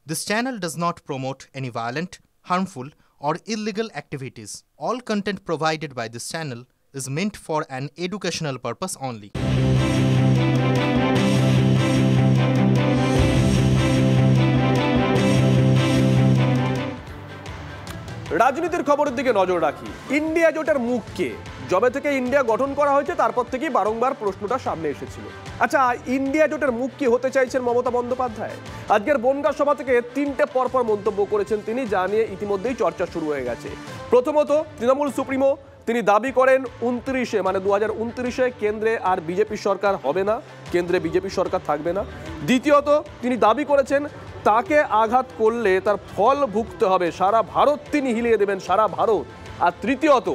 This channel does not promote any violent, harmful, or illegal activities. All content provided by this channel is meant for an educational purpose only. রাজনীতির খবরের দিকে নজর রাখি। India জোটের মুখ কে? যবে থেকে ইন্ডিয়া গঠন করা হয়েছে তারপর থেকেই বারংবার প্রশ্নটা সামনে এসেছিল। আচ্ছা, ইন্ডিয়া জোটের মুখ কি হতে চাইছেন মমতা বন্দ্যোপাধ্যায়? আজকের বনগাঁ সভা থেকে তিনটে পরপর মন্তব্য করেছেন তিনি, যা নিয়ে ইতিমধ্যেই চর্চা শুরু হয়ে গেছে। প্রথমত, তৃণমূল সুপ্রিমো তিনি দাবি করেন 29-এ মানে 2029-এ কেন্দ্রে আর বিজেপি সরকার হবে না, কেন্দ্রে বিজেপি সরকার থাকবে না। দ্বিতীয়ত, তিনি দাবি করেছেন তাকে আঘাত করলে তার ফল ভুগতে হবে, সারা ভারত তিনি হিলিয়ে দেবেন, সারা ভারত। আর তৃতীয়ত,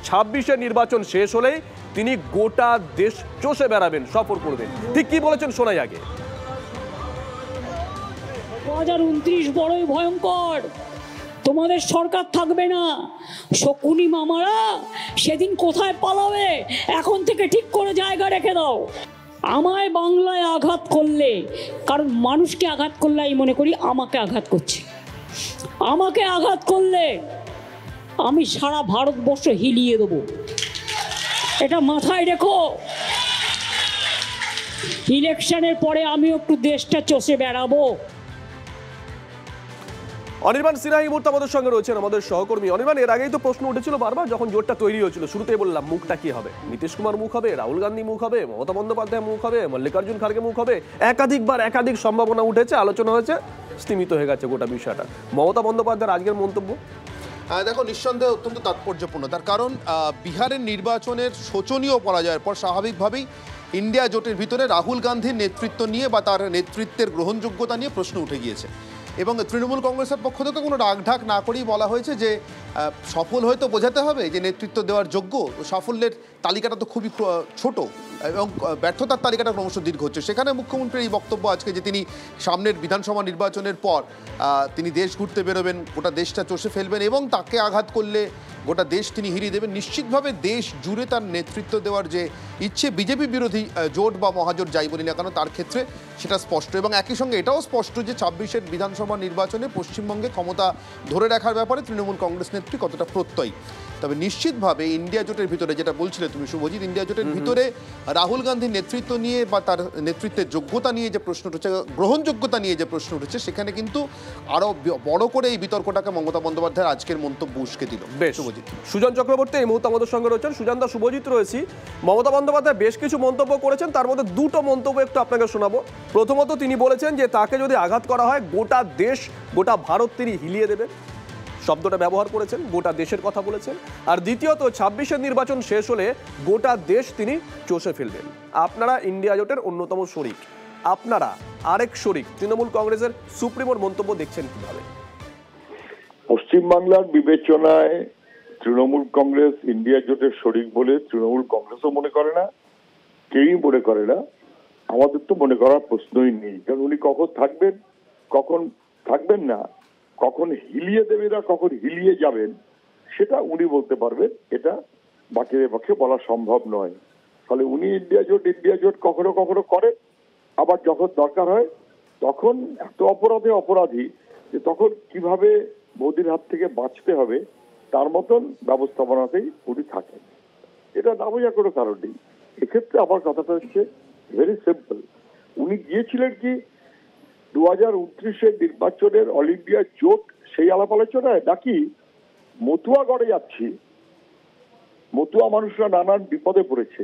26-এর নির্বাচন শেষ হলেই তিনি গোটা দেশ চষে বেড়াবেন, সফর করবেন। ঠিক কি বলেছেন শোনাই আগে। 2029 বড়ই ভয়ঙ্কর, তোমাদের সরকার থাকবে না। শকুনি মামারা সেদিন কোথায় পালাবে, এখন থেকে ঠিক করে জায়গা রেখে দাও। আমায় বাংলায় আঘাত করলে, কারণ মানুষকে আঘাত করলে আমি মনে করি আমাকে আঘাত করছে। আমাকে আঘাত করলে আমি সারা ভারতবর্ষ হিলিয়ে দেবো, এটা মাথায় রেখো। ইলেকশনের পরে আমি একটু দেশটা চষে বেড়াবো। অনির্বাণ সিনহা এই মুহূর্তে আমাদের সঙ্গে রয়েছেন, আমাদের সহকর্মী। অনির্বাণ, এর আগেই তো প্রশ্ন উঠেছিল বারবার যখন জোটটা তৈরি হয়েছিল, শুরুতেই বললাম মুখটা কি হবে? নীতিশ কুমার মুখ হবে, রাহুল গান্ধী মুখ হবে, মমতা বন্দ্যোপাধ্যায় মুখ হবে, মল্লিকার্জুন খার্গে মুখ হবে। একাধিকবার একাধিক সম্ভাবনা উঠেছে, আলোচনা হয়েছে, স্থিমিত হয়ে গেছে গোটা বিষয়টা। মমতা বন্দ্যোপাধ্যায়ের আজকের মন্তব্য দেখো, নিঃসন্দেহে অত্যন্ত তাৎপর্যপূর্ণ। তার কারণ বিহারের নির্বাচনের শোচনীয় পরাজয়ের পর স্বাভাবিকভাবেই ইন্ডিয়া জোটের ভিতরে রাহুল গান্ধীর নেতৃত্ব নিয়ে বা তার নেতৃত্বের গ্রহণযোগ্যতা নিয়ে প্রশ্ন উঠে গিয়েছে। এবং তৃণমূল কংগ্রেসের পক্ষ থেকে কোনো রাগঢাক না করেই বলা হয়েছে যে সফল হয়তো বোঝাতে হবে যে নেতৃত্ব দেওয়ার যোগ্য। সাফল্যের তালিকাটা তো খুবই ছোট এবং ব্যর্থতার তালিকাটা ক্রমশ দীর্ঘ হচ্ছে। সেখানে মুখ্যমন্ত্রীর এই বক্তব্য আজকে যে তিনি সামনের বিধানসভা নির্বাচনের পর তিনি দেশ ঘুরতে বেরোবেন, গোটা দেশটা চষে ফেলবেন এবং তাকে আঘাত করলে গোটা দেশ তিনি হিরিয়ে দেবেন। নিশ্চিতভাবে দেশ জুড়ে তার নেতৃত্ব দেওয়ার যে ইচ্ছে বিজেপি বিরোধী জোট বা মহাজোট যাই বলি না কেন, তার ক্ষেত্রে সেটা স্পষ্ট। এবং একই সঙ্গে এটাও স্পষ্ট যে 26-এর বিধানসভা নির্বাচনে পশ্চিমবঙ্গে ক্ষমতা ধরে রাখার ব্যাপারে তৃণমূল কংগ্রেস নেত্রী কতটা প্রত্যয়ী। তবে নিশ্চিতভাবে ইন্ডিয়া জোটের ভিতরে, যেটা বলছিলে তুমি শুভজিৎ, ইন্ডিয়া জোটের ভিতরে রাহুল গান্ধীর নেতৃত্ব নিয়ে বা তার নেতৃত্বের যোগ্যতা নিয়ে যে প্রশ্ন উঠেছে, গ্রহণযোগ্যতা নিয়ে যে প্রশ্ন উঠেছে, সেখানে কিন্তু আরও বড় করে এই বিতর্কটাকে মমতা বন্দ্যোপাধ্যায়ের আজকের মন্তব্য উস্কে দিল। বেশ, সুজন চক্রবর্তী এই মুহূর্তে আমাদের সঙ্গে রয়েছেন। সুজানদা, শুভজিৎ রয়েছি। মমতা বন্দ্যোপাধ্যায় বেশ কিছু মন্তব্য করেছেন, তার মধ্যে দুটো মন্তব্য একটু আপনাকে শোনাবো। প্রথমত, তিনি বলেছেন যে তাকে যদি আঘাত করা হয় গোটা দেশ, গোটা ভারত তিনি হিলিয়ে দেবেন, শব্দটা ব্যবহার করেছেন, গোটা দেশের কথা বলেছেন। আর দ্বিতীয়ত, 26-এর নির্বাচন শেষ হলে গোটা দেশ তিনি চষে ফেলবেন। আপনারা ইন্ডিয়া জোটের অন্যতম শরিক, আপনারা আরেক শরিক তৃণমূল কংগ্রেসের সুপ্রিমোর মন্তব্য দেখছেন কিভাবে? পশ্চিমবাংলার বিবেচনায় তৃণমূল কংগ্রেস ইন্ডিয়া জোটের শরিক বলে তৃণমূল কংগ্রেসও মনে করে না, কেউই মনে করে না। আমাদের তো মনে করার প্রশ্নই নেই, কারণ উনি কখন থাকবেন, কখন থাকবেন না, কখন হিলিয়ে দেবে না, কখন হিলিয়ে যাবেন, সেটা উনি বলতে পারবেন। এটা বাকিদের পক্ষে বলা সম্ভব নয়। ফলে উনি ইন্ডিয়া জোট কখনো কখনো করে, আবার যখন দরকার হয় তখন এত অপরাধী যে তখন কিভাবে মোদির হাত থেকে বাঁচতে হবে তার মতন ব্যবস্থাপনাতেই উনি থাকেন। এটা না বোঝার কোনো কারণ নেই। এক্ষেত্রে আমার কথাটা হচ্ছে ভেরি সিম্পল। উনি গিয়েছিলেন কি 2029-এর নির্বাচনের অল ইন্ডিয়া জোট সেই আলাপ আলোচনায়, নাকি মতুয়াগড়ে যাচ্ছি, মতুয়া মানুষরা নানান বিপদে পড়েছে,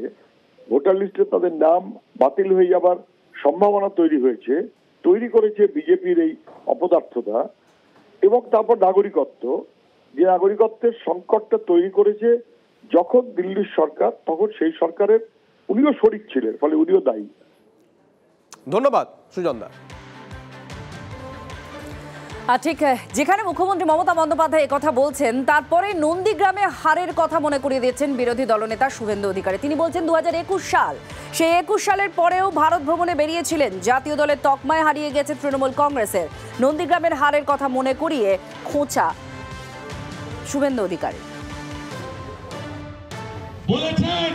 ভোটার লিস্টে তাদের নাম বাতিল হয়ে যাবার সম্ভাবনা তৈরি করেছে বিজেপির এই অপদার্থতা, এবং তারপর নাগরিকত্ব, যে নাগরিকত্বের সংকটটা তৈরি করেছে যখন দিল্লির সরকার, তখন সেই সরকারের উনিও শরিক ছিলেন, ফলে উনিও দায়ী। ধন্যবাদ সুজনদা। ঠিক যেখানে মুখ্যমন্ত্রী মমতা বন্দ্যোপাধ্যায় কথা বলছেন, তারপরে নন্দীগ্রামে হারের কথা মনে করিয়ে দিয়েছেন বিরোধী দলনেতা শুভেন্দু অধিকারী। তিনি বলছেন 2021 সাল, সেই 21 সালের পরেও ভারত ভ্রমণে বেরিয়েছিলেন, জাতীয় দলের তকমায় হারিয়ে গেছে তৃণমূল কংগ্রেসের। নন্দীগ্রামের হারের কথা মনে করিয়ে খোঁচা শুভেন্দু অধিকারী। বলেছেন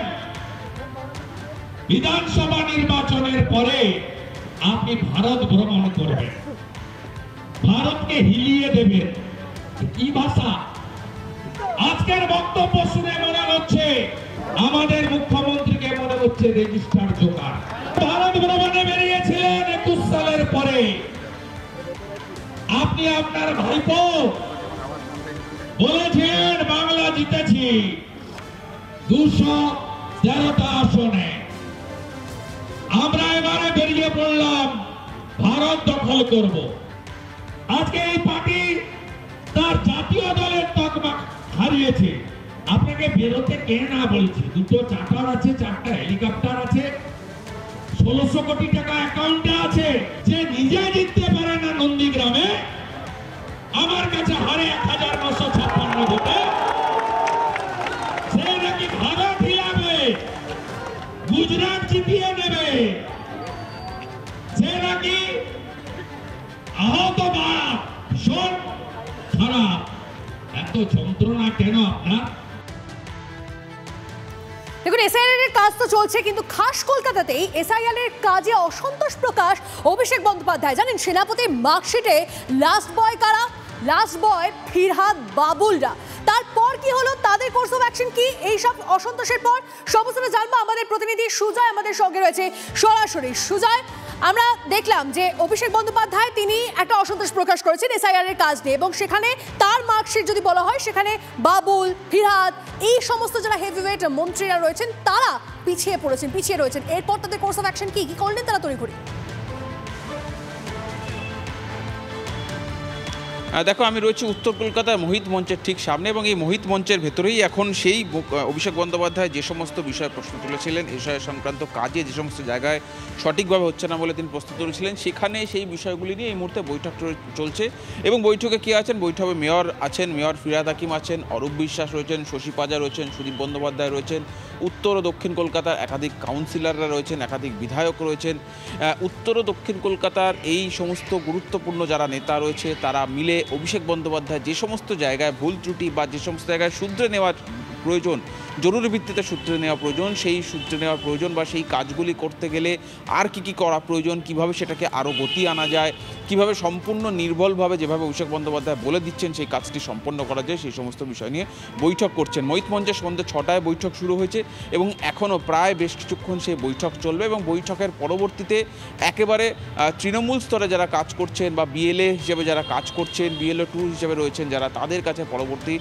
বিধানসভা নির্বাচনের পরে আপনি ভারত ভ্রমণ করবেন। ভারতকে হিলিয়ে দেবেন। কি ভাষা! আজকের বক্তব্য শুনে মনে হচ্ছে আমাদের মুখ্যমন্ত্রীকে মনে হচ্ছে রেজিস্টার জোগাড়। ভারত ভ্রমণে বেরিয়েছিলেন 21 সালের পরে। আপনি আপনার ভাইপো বলেছিলেন বাংলা জিতেছি 213টা আসনে। আমরা এবারে বেরিয়ে পড়লাম ভারত দখল করব। আজকে এই পার্টি তার জাতীয় দলের তকমা হারিয়েছে। আপনাকে বেরোতে কে না বলছে? দুটো চার্টার আছে, 4টা হেলিকপ্টার আছে, 1600 কোটি টাকা অ্যাকাউন্টে আছে। যে নিজে জিততে পারে না নন্দীগ্রামে, আমার কাছে হারে 1956 ভোটে, সে নাকি ভারত হিলাবে, গুজরাট জিতিয়ে নেবে, সে নাকি আহত বা ভীষণ খারাপ। এত যন্ত্রণা কেন আপনার? দেখুন, এসআইআর এর কাজ তো চলছে, কিন্তু খাস কলকাতাতেই এসআইআর এর কাজে অসন্তোষ প্রকাশ অভিষেক বন্দ্যোপাধ্যায়। জানেন, সেনাপতির মার্কশিটে লাস্ট বয় কারা? লাস্ট বয় ফিরহাদ বাবুলরা। তারপর কি হলো, তাদের কোর্স অফ অ্যাকশন কি? এই সব অসন্তোষের পর সমস্তটা জানবো। আমাদের প্রতিনিধি সুজয় আমাদের সঙ্গে রয়েছে সরাসরি। সুজয়, আমরা দেখলাম যে অভিষেক বন্দ্যোপাধ্যায় তিনি একটা অসন্তোষ প্রকাশ করেছেন এসআইআর এর কাজ নিয়ে, এবং সেখানে তার মার্কশিট যদি বলা হয়, সেখানে বাবুল, ফিরহাদ, এই সমস্ত যারা হেভিওয়েট মন্ত্রীরা রয়েছেন তারা পিছিয়ে রয়েছেন। এরপর তাদের কোর্স অফ অ্যাকশন কি করলেন তারা তড়িঘড়ি? দেখো, আমি রয়েছি উত্তর কলকাতায় মোহিত মঞ্চের ঠিক সামনে, এবং এই মোহিত মঞ্চের ভেতরেই এখন সেই অভিষেক বন্দ্যোপাধ্যায় যে সমস্ত বিষয়ে প্রশ্ন তুলেছিলেন, এসআই সংক্রান্ত কাজে যে সমস্ত জায়গায় সঠিকভাবে হচ্ছে না বলে তিনি প্রশ্ন তুলেছিলেন, সেখানে সেই বিষয়গুলি নিয়ে এই মুহূর্তে বৈঠক চলছে। এবং বৈঠকে কে আছেন? বৈঠকে মেয়র আছেন, মেয়র ফিরহাদ হাকিম আছেন, অরূপ বিশ্বাস রয়েছেন, শশী পাজা রয়েছেন, সুদীপ বন্দ্যোপাধ্যায় রয়েছেন, উত্তর ও দক্ষিণ কলকাতার একাধিক কাউন্সিলররা রয়েছেন, একাধিক বিধায়ক রয়েছেন। উত্তর ও দক্ষিণ কলকাতার এই সমস্ত গুরুত্বপূর্ণ যারা নেতা রয়েছে তারা মিলে অভিষেক বন্দ্যোপাধ্যায় যে সমস্ত জায়গায় ভুল ত্রুটি বা যে সমস্ত জায়গায় শুধরে নেওয়ার প্রয়োজন, জরুরি ভিত্তিতে সূত্রে নেওয়া প্রয়োজন, সেই সূত্রে নেওয়া প্রয়োজন বা সেই কাজগুলি করতে গেলে আর কি করা প্রয়োজন, কিভাবে সেটাকে আরও গতি আনা যায়, কিভাবে সম্পূর্ণ নির্ভুলভাবে যেভাবে অভিষেক বন্দ্যোপাধ্যায় বলে দিচ্ছেন সেই কাজটি সম্পন্ন করা যায়, সেই সমস্ত বিষয় নিয়ে বৈঠক করছেন। মোহিত মঞ্চে সন্ধ্যে 6টায় বৈঠক শুরু হয়েছে এবং এখনও প্রায় বেশ কিছুক্ষণ সেই বৈঠক চলবে। এবং বৈঠকের পরবর্তীতে একেবারে তৃণমূল স্তরে যারা কাজ করছেন বা বিএলএ হিসেবে যারা কাজ করছেন, বিএলএ 2 হিসেবে রয়েছেন যারা, তাদের কাছে পরবর্তী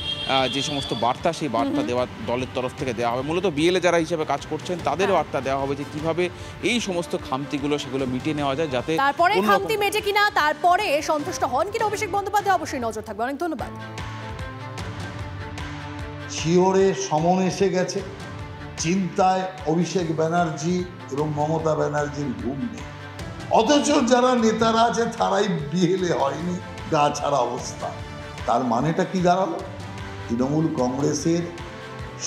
যে সমস্ত বার্তা, সেই বার্তা দেওয়া দলের তরফ থেকে দেওয়া হবে। মূলত বিএলএ যারা হিসেবে কাজ করছেন তাদের বার্তা দেওয়া হবে যে কিভাবে এই সমস্ত খামতিগুলো সেগুলো মিটিয়ে নেওয়া যায়, যাতে তারপরে খামতি মেটে কিনা, তারপরে সন্তুষ্ট হন কিনা অভিষেক বন্দ্যোপাধ্যায়, অবশ্যই নজর থাকবে। অনেক ধন্যবাদ। শিওরে সমন এসে গেছে, চিন্তায় অভিষেক ব্যানার্জি এবং মমতা ব্যানার্জির ঘুম নেই, অথচ যারা নেতারা আছে তারাই বিএলএ হয়নি, গা ছাড়া অবস্থা। তার মানেটা কি দাঁড়ালো? তৃণমূল কংগ্রেসের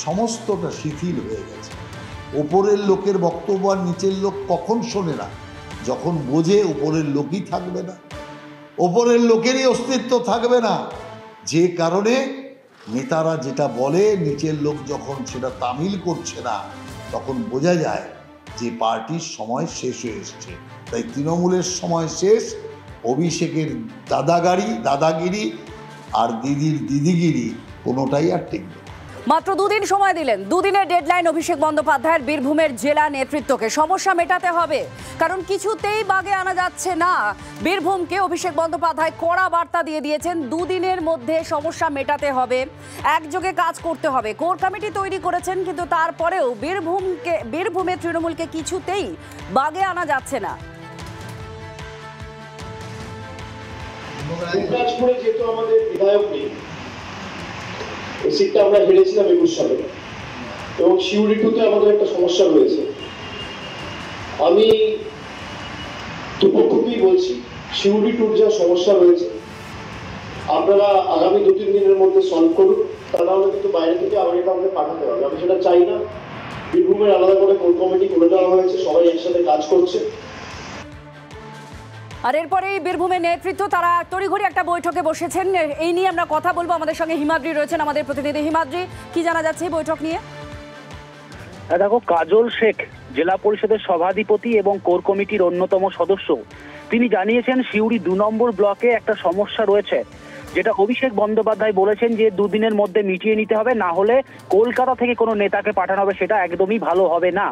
সমস্তটা শিথিল হয়ে গেছে। ওপরের লোকের বক্তব্য আর নিচের লোক কখন শোনে না? যখন বোঝে ওপরের লোকই থাকবে না, ওপরের লোকেরই অস্তিত্ব থাকবে না, যে কারণে নেতারা যেটা বলে নিচের লোক যখন সেটা তামিল করছে না, তখন বোঝা যায় যে পার্টির সময় শেষ হয়ে এসছে। তাই তৃণমূলের সময় শেষ, অভিষেকের দাদাগিরি আর দিদির দিদিগিরি কোনোটাই আর টিকবে। মাত্র 2 দিন সময় দিলেন, 2 দিনের ডেডলাইন অভিষেক বন্দ্যোপাধ্যায়ের বীরভূমের জেলা নেতৃত্বকে। সমস্যা মেটাতে হবে, কারণ কিছুতেই বাগে আনা যাচ্ছে না বীরভূমকে। অভিষেক বন্দ্যোপাধ্যায় কড়া বার্তা দিয়ে দিয়েছেন, 2 দিনের মধ্যে সমস্যা মেটাতে হবে, একযোগে কাজ করতে হবে। কোর কমিটি তৈরি করেছেন, কিন্তু তারপরেও বীরভূমে তৃণমূলকে কিছুতেই বাগে আনা যাচ্ছে না। যেহেতু আমাদের বিধায়ক নেই, এই সিটটা আমরা হেরেছিলাম 21 সালে, এবং শিউরি 2-তে আমাদের একটা সমস্যা রয়েছে। আমি দুপক্ষকেই বলছি, শিউরি 2-র যা সমস্যা রয়েছে আপনারা আগামী 2-3 দিনের মধ্যে সলভ করুন, তা নাহলে কিন্তু বাইরে থেকে আবার এটা আমাকে পাঠাতে হবে। আমি সেটা চাই না। বীরভূমের আলাদা করে কোর কমিটি করে দেওয়া হয়েছে, সবাই একসাথে কাজ করছে। আর এরপরে বীরভূমের নেতৃত্ব তারা তড়িঘড়ি একটা বৈঠকে বসেছেন। এই নিয়ে আমরা কথা বলবো। আমাদের সঙ্গে হিমাদ্রি রয়েছেন, আমাদের প্রতিনিধি। হিমাদ্রি, কি জানা যাচ্ছে এই বৈঠক নিয়ে? দেখো, কাজল শেখ জেলা পরিষদের সভাধিপতি এবং কোর কমিটির অন্যতম সদস্য, তিনি জানিয়েছেন সিউড়ি 2 নম্বর ব্লকে একটা সমস্যা রয়েছে, যেটা অভিষেক বন্দ্যোপাধ্যায় বলেছেন যে 2 দিনের মধ্যে মিটিয়ে নিতে হবে, না হলে কলকাতা থেকে কোনো নেতাকে পাঠানো হবে, সেটা একদমই ভালো হবে না।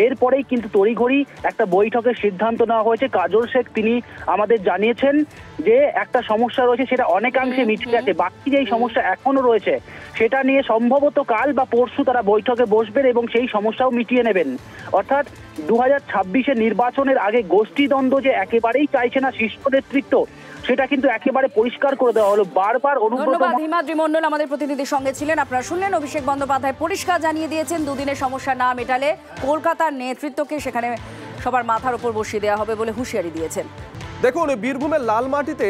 এরপরেই কিন্তু তড়িঘড়ি একটা বৈঠকের সিদ্ধান্ত নেওয়া হয়েছে। কাজল শেখ তিনি আমাদের জানিয়েছেন যে একটা সমস্যা রয়েছে, সেটা অনেকাংশে মিটে গেছে, বাকি যেই সমস্যা এখনো রয়েছে সেটা নিয়ে সম্ভবত কাল বা পরশু তারা বৈঠকে বসবেন এবং সেই সমস্যাও মিটিয়ে নেবেন। অর্থাৎ 2026-এর নির্বাচনের আগে গোষ্ঠীদ্বন্দ্ব যে একেবারেই চাইছে না শীর্ষ নেতৃত্ব, সেটা কিন্তু একেবারে পরিষ্কার করে দেওয়া হলো। বারবার ধন্যবাদ হিমাদ্রি মণ্ডল আমাদের প্রতিনিধির সঙ্গে ছিলেন। আপনারা শুনলেন অভিষেক বন্দ্যোপাধ্যায় পরিষ্কার জানিয়ে দিয়েছেন 2 দিনের সমস্যা না মেটালে কলকাতার নেতৃত্বকে সেখানে সবার মাথার উপর বসিয়ে দেওয়া হবে বলে হুঁশিয়ারি দিয়েছেন। দেখুন, বীরভূমের লালমাটিতে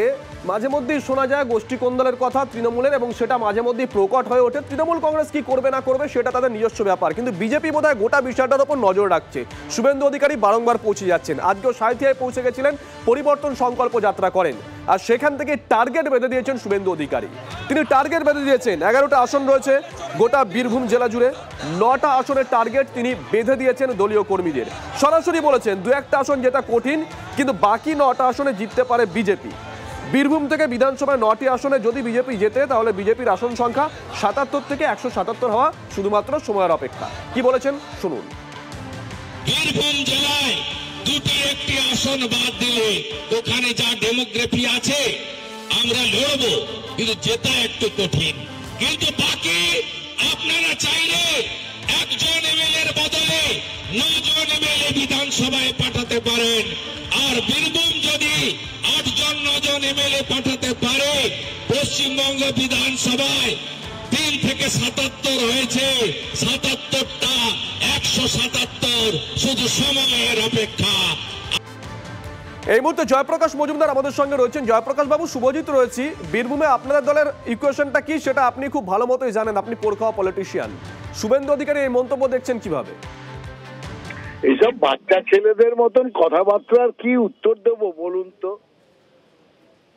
মাঝে মধ্যেই শোনা যায় গোষ্ঠী কোন্দলের কথা তৃণমূলের, এবং সেটা মাঝে মধ্যেই প্রকট হয়ে ওঠে। তৃণমূল কংগ্রেস কি করবে না করবে সেটা তাদের নিজস্ব ব্যাপার, কিন্তু বিজেপি বোধহয় গোটা বিষয়টার উপর নজর রাখছে। শুভেন্দু অধিকারী বারংবার পৌঁছে যাচ্ছেন, আজকেও সাঁইথিয়ায় পৌঁছে গেছিলেন, পরিবর্তন সংকল্প যাত্রা করেন, আর সেখান থেকে টার্গেট বেঁধে দিয়েছেন শুভেন্দু অধিকারী। তিনি টার্গেট বেঁধে দিয়েছেন, 11টা আসন রয়েছে গোটা বীরভূম জেলা জুড়ে, 9টা আসনের টার্গেট তিনি বেঁধে দিয়েছেন দলীয় কর্মীদের। সরাসরি বলেছেন 2-1টা আসন যেটা কঠিন, কিন্তু বাকি 9টা আসনে জিততে পারে বিজেপি। বীরভূম থেকে বিধানসভায় 9টি আসনে যদি বিজেপি জেতে, তাহলে বিজেপির আসন সংখ্যা 77 থেকে 177 হওয়া শুধুমাত্র সময়ের অপেক্ষা। কি বলেছেন শুনুন। বীরভূম জেলায় 2টি আসন বাদ দিলে ওখানে যা ডেমোগ্রাফি আছে আমরা লড়বো, কিন্তু জেতা একটু কঠিন। কিন্তু বাকি আপনারা চাইলে 1জন এমএলএর বদলে 9জন এমএলএ বিধানসভায় পাঠাতে পারেন, আর বীরভূম যদি 8জন 9জন এমএলএ পাঠাতে পারে, পশ্চিমবঙ্গ বিধানসভায় 3 থেকে 77 হয়েছে, 77টা 177, শুধু সময়ের অপেক্ষা। এই মুহূর্তে জয়প্রকাশ মজুমদার আমাদের সঙ্গে রয়েছেন। জয়প্রকাশ বাবু, শুভজিৎ রয়েছি। বীরভূমে আপনাদের দলের ইকুয়েশনটা কি সেটা আপনি খুব ভালো মতোই জানেন, আপনি পড়খাওয়া পলিটিশিয়ান। শুভেন্দু অধিকারী এই মন্তব্য দেখছেন কিভাবে? এইসব বাচ্চা ছেলেদের মতন কথাবার্তার কি উত্তর দেব বলুন তো?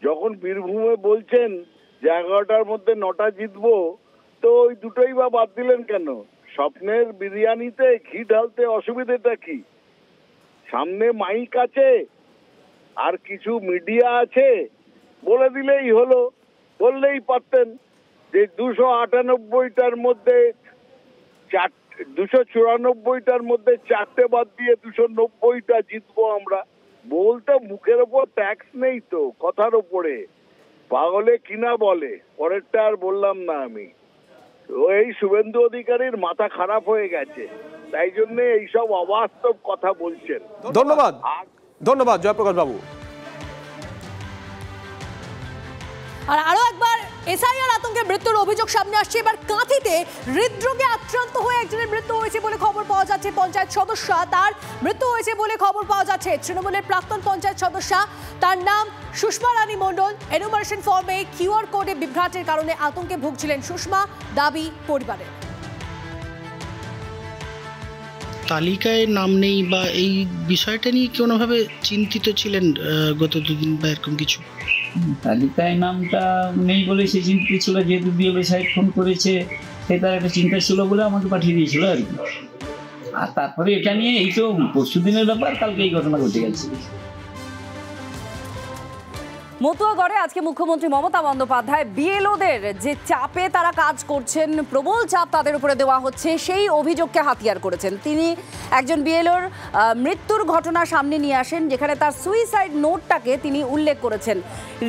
যখন বীরভূমে বলছেন যে 11টার মধ্যে 9টা জিতবো, তো ওই 2টোই বা বাদ দিলেন কেন? স্বপ্নের বিরিয়ানিতে ঘি ঢালতে অসুবিধাটা কি? সামনে মাইক আছে, আর কিছু মিডিয়া আছে, বলে দিলেই হলো। বললেই পারতেন যে 298টার মধ্যে 294টার মধ্যে 4টে বাদ দিয়ে 290টা জিতবো আমরা। বলতে মুখের ওপর ট্যাক্স নেই তো, কথার ওপরে। পাগলে কিনা বলে, পরেরটা আর বললাম না আমি। এই শুভেন্দু অধিকারীর মাথা খারাপ হয়ে গেছে, তাই জন্য এইসব অবাস্তব কথা বলছেন। ধন্যবাদ, ধন্যবাদ জয়প্রকাশ বাবু। আর আরো একবার এসআইআর আতঙ্কে মৃত্যুর অভিযোগ সামনে আসছে। এবার কাঁথিতে হৃদরোগে আক্রান্ত হয়ে একজনের মৃত্যু হয়েছে বলে খবর পাওয়া যাচ্ছে। পঞ্চায়েত সদস্য তার মৃত্যু হয়েছে বলে খবর পাওয়া যাচ্ছে। তৃণমূলের প্রাক্তন পঞ্চায়েত সদস্য, তার নাম সুষমা রানী মণ্ডল। এনুমারেশন ফর্মে কিউআর কোডে বিভ্রাটের কারণে আতঙ্কে ভুগছিলেন সুষমা, দাবি পরিবারের। তালিকায় নাম নেই বা এই বিষয়টা নিয়ে কোনোভাবে চিন্তিত ছিলেন গত 2 দিন বা এরকম কিছু? তালিকায় নামটা নেই বলে সে চিন্তিত ছিল, যেহেতু বিএলও সাহেব ফোন করেছে, সে তার একটা চিন্তা ছিল বলে আমাকে পাঠিয়ে দিয়েছিল আর কি। আর তারপরে এটা নিয়ে এই তো পরশু দিনের ব্যাপার, কালকে এই ঘটনা ঘটে গেছে। মতুয়াগড়ে আজকে মুখ্যমন্ত্রী মমতা বন্দ্যোপাধ্যায় বিএলওদের যে চাপে তারা কাজ করছেন, প্রবল চাপ তাদের উপরে দেওয়া হচ্ছে, সেই অভিযোগকে হাতিয়ার করেছেন। তিনি একজন বিএলওর মৃত্যুর ঘটনা সামনে নিয়ে আসেন, যেখানে তার সুইসাইড নোটটাকে তিনি উল্লেখ করেছেন।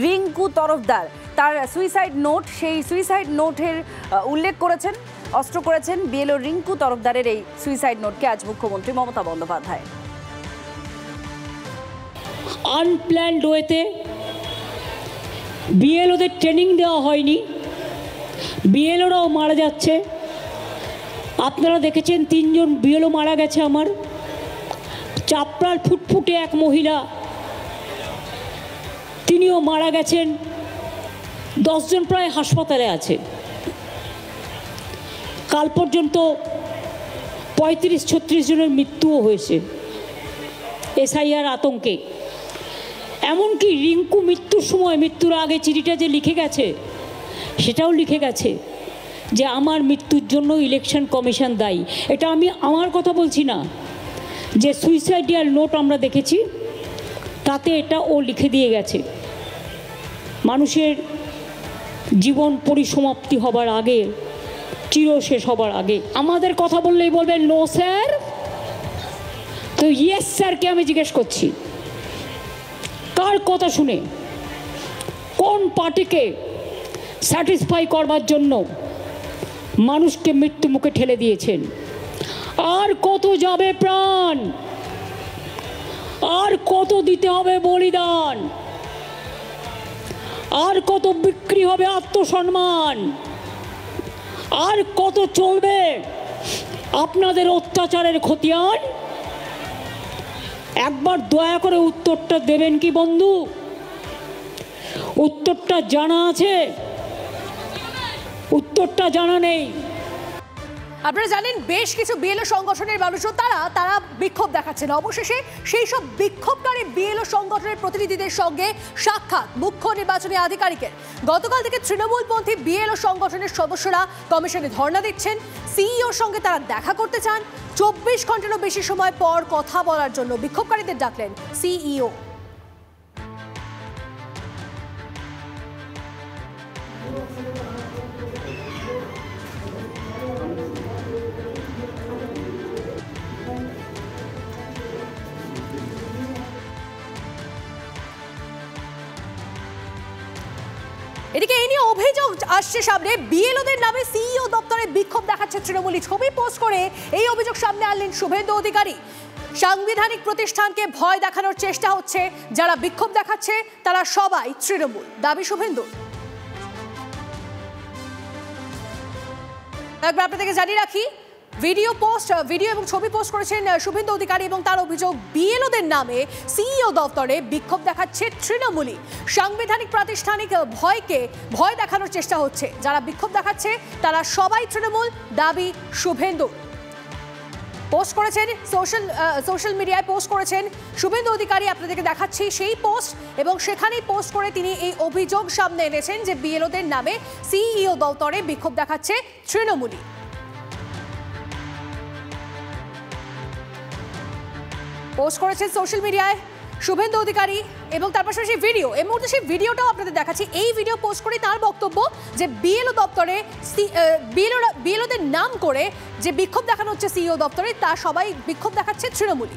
রিঙ্কু তরফদার তার সুইসাইড নোট, সেই সুইসাইড নোটের উল্লেখ করেছেন, অস্ত্র করেছেন বিএলও রিঙ্কু তরফদারের এই সুইসাইড নোটকে আজ মুখ্যমন্ত্রী মমতা বন্দ্যোপাধ্যায়। আনপ্ল্যান্ড ওয়েতে বিএলওদের ট্রেনিং দেওয়া হয়নি, বিএলওরাও মারা যাচ্ছে। আপনারা দেখেছেন 3 জন বিএলও মারা গেছে। আমার চাপড়ার ফুটফুটে এক মহিলা, তিনিও মারা গেছেন। 10 জন প্রায় হাসপাতালে আছে। কাল পর্যন্ত 35-36 জনের মৃত্যুও হয়েছে এসআইআর আতঙ্কে। এমনকি রিঙ্কু মৃত্যুর সময়, মৃত্যুর আগে চিঠিটা যে লিখে গেছে, সেটাও লিখে গেছে যে আমার মৃত্যুর জন্য ইলেকশন কমিশন দায়ী। এটা আমি আমার কথা বলছি না, যে সুইসাইডিয়াল নোট আমরা দেখেছি তাতে এটা ও লিখে দিয়ে গেছে মানুষের জীবন পরিসমাপ্তি হবার আগে, চিরশেষ হবার আগে আমাদের কথা বললেই বলবেন নো স্যার। তো ইয়েস স্যারকে আমি জিজ্ঞেস করছি, কার কথা শুনে, কোন পার্টিকে স্যাটিসফাই করবার জন্য মানুষকে মৃত্যু মুখে ঠেলে দিয়েছেন? আর কত যাবে প্রাণ, আর কত দিতে হবে বলিদান, আর কত বিক্রি হবে আত্মসম্মান, আর কত চলবে আপনাদের অত্যাচারের খতিয়ান? একবার দয়া করে উত্তরটা দেবেন কি বন্ধু? উত্তরটা জানা আছে? উত্তরটা জানা নেই। আপনারা জানেন বেশ কিছু বিএলও সংগঠনের মানুষও তারা বিক্ষোভ দেখাচ্ছেন। অবশেষে সেই সব বিক্ষোভকারী বিএলও সংগঠনের প্রতিনিধিদের সঙ্গে সাক্ষাৎ মুখ্য নির্বাচনী আধিকারিকের। গতকাল থেকে তৃণমূলপন্থী বিএলও সংগঠনের সদস্যরা কমিশনে ধর্ণা দিচ্ছেন। সিইওর সঙ্গে তারা দেখা করতে চান। 24 ঘন্টারও বেশি সময় পর কথা বলার জন্য বিক্ষোভকারীদের ডাকলেন সিইও। এদিকে এই নিয়ে অভিযোগ আসছে সামনে, বিএলওদের নামে সিইও দপ্তরে বিক্ষোভ দেখাচ্ছে তৃণমূলী। ছবি পোস্ট করে এই অভিযোগ সামনে আনলেন শুভেন্দু অধিকারী। সাংবিধানিক প্রতিষ্ঠানকে ভয় দেখানোর চেষ্টা হচ্ছে, যারা বিক্ষোভ দেখাচ্ছে তারা সবাই তৃণমূল, দাবি শুভেন্দু। একবার আপনাদেরকে জানিয়ে রাখি, ভিডিও এবং ছবি পোস্ট করেছেন শুভেন্দু অধিকারী এবং তার অভিযোগ বিএলওদের নামে সিইও দপ্তরে বিক্ষোভ দেখাচ্ছে তৃণমূলী। সাংবিধানিক প্রাতিষ্ঠানিক ভয় দেখানোর চেষ্টা হচ্ছে, যারা বিক্ষোভ দেখাচ্ছে তারা সবাই তৃণমূল, দাবি শুভেন্দু। পোস্ট করেছেন সোশ্যাল মিডিয়ায় পোস্ট করেছেন শুভেন্দু অধিকারী, আপনাদেরকে দেখাচ্ছি সেই পোস্ট, এবং সেখানেই পোস্ট করে তিনি এই অভিযোগ সামনে এনেছেন যে বিএলওদের নামে সিইও দপ্তরে বিক্ষোভ দেখাচ্ছে তৃণমূলী। পোস্ট করেছেন সোশ্যাল মিডিয়ায় শুভেন্দু অধিকারী এবং তার পাশাপাশি ভিডিও, এই মুহূর্তে সেই ভিডিওটাও আপনাদের দেখাচ্ছি। এই ভিডিও পোস্ট করে তার বক্তব্য যে বিএলও দপ্তরে বিএলওদের নাম করে যে বিক্ষোভ দেখানো হচ্ছে সিইও দপ্তরে, তা সবাই বিক্ষোভ দেখাচ্ছে তৃণমূলী।